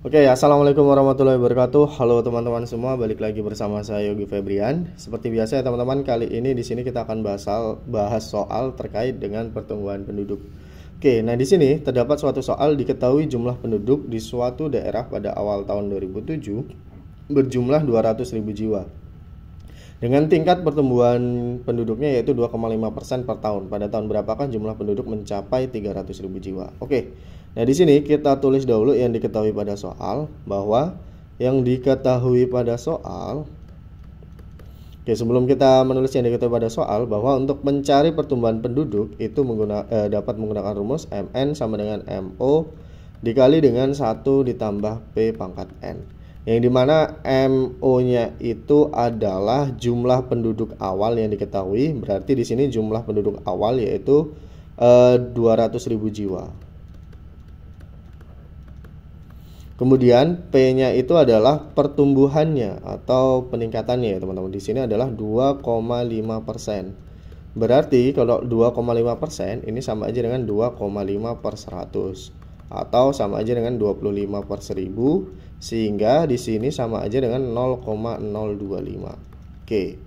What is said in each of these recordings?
Oke, assalamualaikum warahmatullahi wabarakatuh. Halo teman-teman semua, balik lagi bersama saya Yogi Febrian. Seperti biasa ya teman-teman, kali ini di sini kita akan bahas soal terkait dengan pertumbuhan penduduk. Oke, nah di sini terdapat suatu soal diketahui jumlah penduduk di suatu daerah pada awal tahun 2007 berjumlah 200.000 jiwa. Dengan tingkat pertumbuhan penduduknya yaitu 2,5% per tahun. Pada tahun berapakah jumlah penduduk mencapai 300.000 jiwa? Oke. Nah, di sini kita tulis dahulu yang diketahui pada soal, bahwa yang diketahui pada soal. Oke, sebelum kita menulis yang diketahui pada soal, bahwa untuk mencari pertumbuhan penduduk itu dapat menggunakan rumus MN sama dengan MO dikali dengan 1 ditambah P pangkat N. Yang dimana MO-nya itu adalah jumlah penduduk awal yang diketahui. Berarti di sini jumlah penduduk awal yaitu 200.000 jiwa. Kemudian P-nya itu adalah pertumbuhannya atau peningkatannya ya teman-teman. Di sini adalah 2,5%. Berarti kalau 2,5% ini sama aja dengan 2,5 per 100 atau sama aja dengan 25 per 1000, sehingga di sini sama aja dengan 0,025. Oke.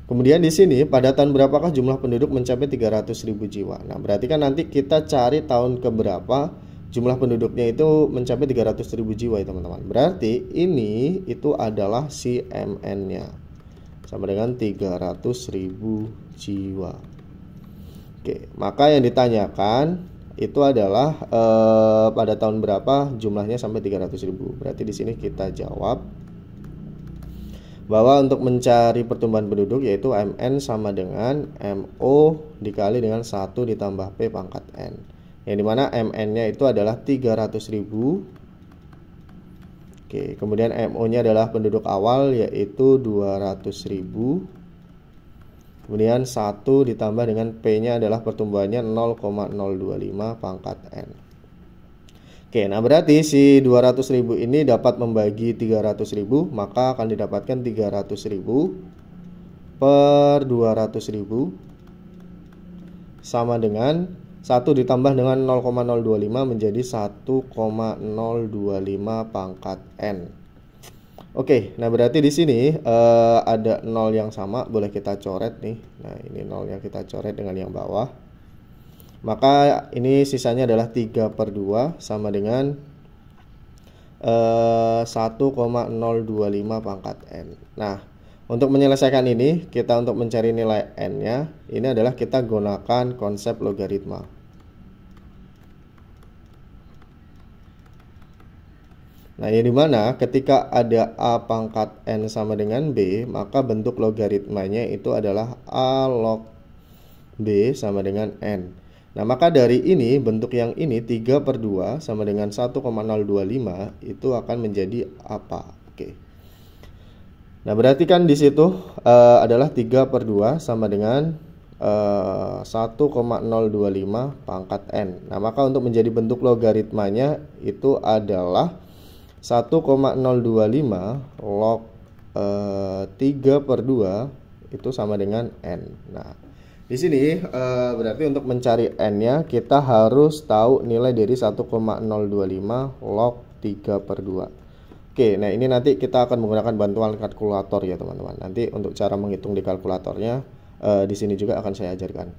Kemudian di sini pada tahun berapakah jumlah penduduk mencapai 300.000 jiwa? Nah, berarti kan nanti kita cari tahun keberapa jumlah penduduknya itu mencapai 300.000 jiwa ya teman-teman. Berarti ini itu adalah si MN-nya sama dengan 300.000 jiwa. Oke, maka yang ditanyakan itu adalah pada tahun berapa jumlahnya sampai 300.000. Berarti di sini kita jawab bahwa untuk mencari pertumbuhan penduduk yaitu MN sama dengan MO dikali dengan 1 ditambah P pangkat N. Yang dimana MN-nya itu adalah 300.000. Oke, kemudian MO-nya adalah penduduk awal yaitu 200.000. Kemudian 1 ditambah dengan P-nya adalah pertumbuhannya 0,025 pangkat N. Oke, nah berarti si 200.000 ini dapat membagi 300.000, maka akan didapatkan 300.000 per 200.000 sama dengan 1 ditambah dengan 0,025 menjadi 1,025 pangkat N. Oke, nah berarti di sini ada 0 yang sama, boleh kita coret nih. Nah, ini 0 yang kita coret dengan yang bawah. Maka ini sisanya adalah 3 per 2 sama dengan 1,025 pangkat N. Nah, untuk menyelesaikan ini, kita untuk mencari nilai N-nya, ini adalah kita gunakan konsep logaritma. Nah, yang dimana ketika ada A pangkat N sama dengan B, maka bentuk logaritmanya itu adalah A log B sama dengan N. Nah, maka dari ini, bentuk yang ini 3 per 2 sama dengan 1,025 itu akan menjadi apa? Oke. Nah, berarti kan di situ adalah 3 per 2 sama dengan 1,025 pangkat N. Nah, maka untuk menjadi bentuk logaritmanya itu adalah 1,025 log 3 per 2 itu sama dengan N. Nah, di sini berarti untuk mencari N-nya kita harus tahu nilai dari 1,025 log 3 per 2. Oke, nah ini nanti kita akan menggunakan bantuan kalkulator ya teman-teman. Nanti untuk cara menghitung di kalkulatornya di sini juga akan saya ajarkan.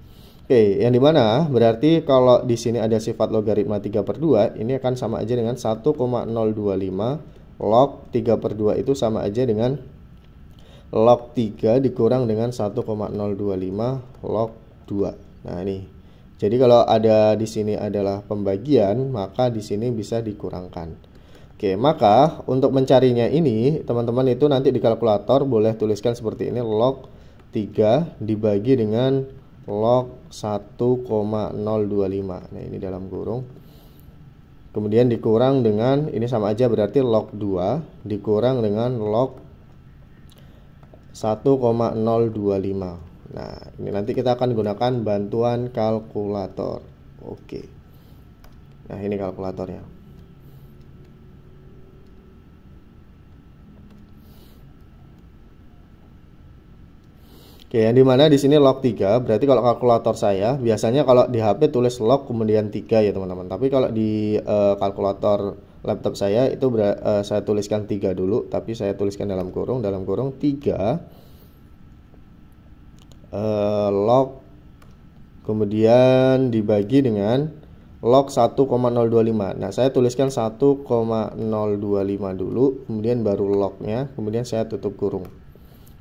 Oke, yang dimana berarti kalau di sini ada sifat logaritma 3 per 2, ini akan sama aja dengan 1,025 log 3 per 2 itu sama aja dengan log 3 dikurang dengan 1,025 log 2. Nah, ini. Jadi kalau ada di sini adalah pembagian, maka di sini bisa dikurangkan. Oke, maka untuk mencarinya ini, teman-teman itu nanti di kalkulator boleh tuliskan seperti ini, log 3 dibagi dengan log 1,025. Nah, ini dalam kurung. Kemudian dikurang dengan, ini sama aja berarti log 2 dikurang dengan log 1,025. Nah, ini nanti kita akan gunakan bantuan kalkulator. Oke. Nah, ini kalkulatornya. Oke, yang dimana di sini log 3, berarti kalau kalkulator saya, biasanya kalau di HP tulis log kemudian 3 ya teman-teman. Tapi kalau di kalkulator laptop saya itu saya tuliskan 3 dulu, tapi saya tuliskan dalam kurung 3 log, kemudian dibagi dengan log 1,025. Nah, saya tuliskan 1,025 dulu, kemudian baru lognya, kemudian saya tutup kurung.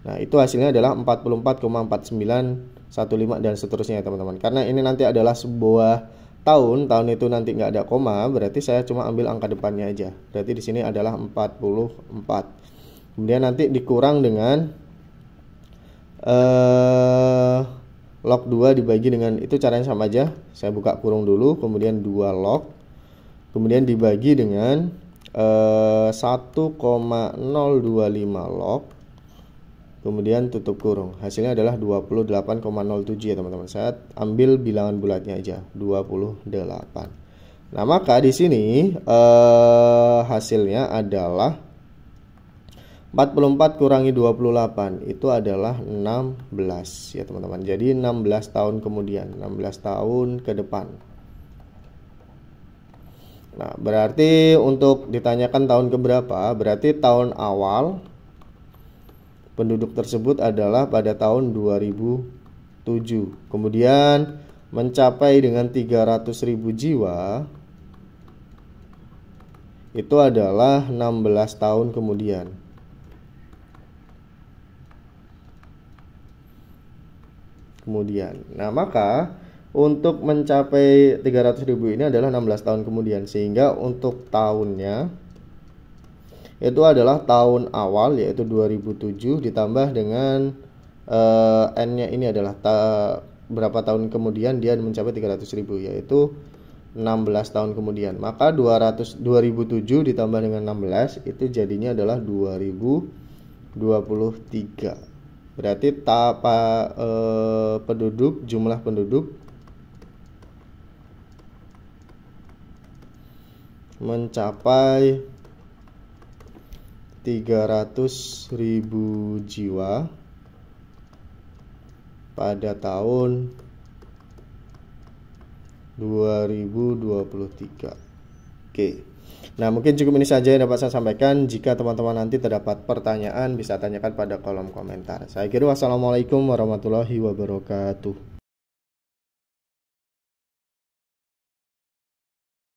Nah, itu hasilnya adalah 44,4915 dan seterusnya ya teman-teman. Karena ini nanti adalah sebuah tahun itu nanti nggak ada koma, berarti saya cuma ambil angka depannya aja. Berarti di sini adalah 44. Kemudian nanti dikurang dengan log 2 dibagi dengan, itu caranya sama aja. Saya buka kurung dulu, kemudian 2 log, kemudian dibagi dengan 1,025 log, kemudian tutup kurung. Hasilnya adalah 28,07 ya teman-teman. Saya ambil bilangan bulatnya aja, 28. Nah, maka di sini hasilnya adalah 44 kurangi 28 itu adalah 16 ya teman-teman. Jadi 16 tahun kemudian, 16 tahun ke depan. Nah, berarti untuk ditanyakan tahun keberapa, berarti tahun awal penduduk tersebut adalah pada tahun 2007. Kemudian mencapai dengan 300.000 jiwa itu adalah 16 tahun kemudian. Nah, maka untuk mencapai 300.000 ini adalah 16 tahun kemudian, sehingga untuk tahunnya itu adalah tahun awal yaitu 2007 ditambah dengan N-nya ini adalah berapa tahun kemudian dia mencapai 300.000, yaitu 16 tahun kemudian. Maka 2007 ditambah dengan 16 itu jadinya adalah 2023. Berarti jumlah penduduk mencapai 300.000 jiwa pada tahun 2023. Oke. Nah, mungkin cukup ini saja yang dapat saya sampaikan. Jika teman-teman nanti terdapat pertanyaan, bisa tanyakan pada kolom komentar. Saya kira wassalamualaikum warahmatullahi wabarakatuh.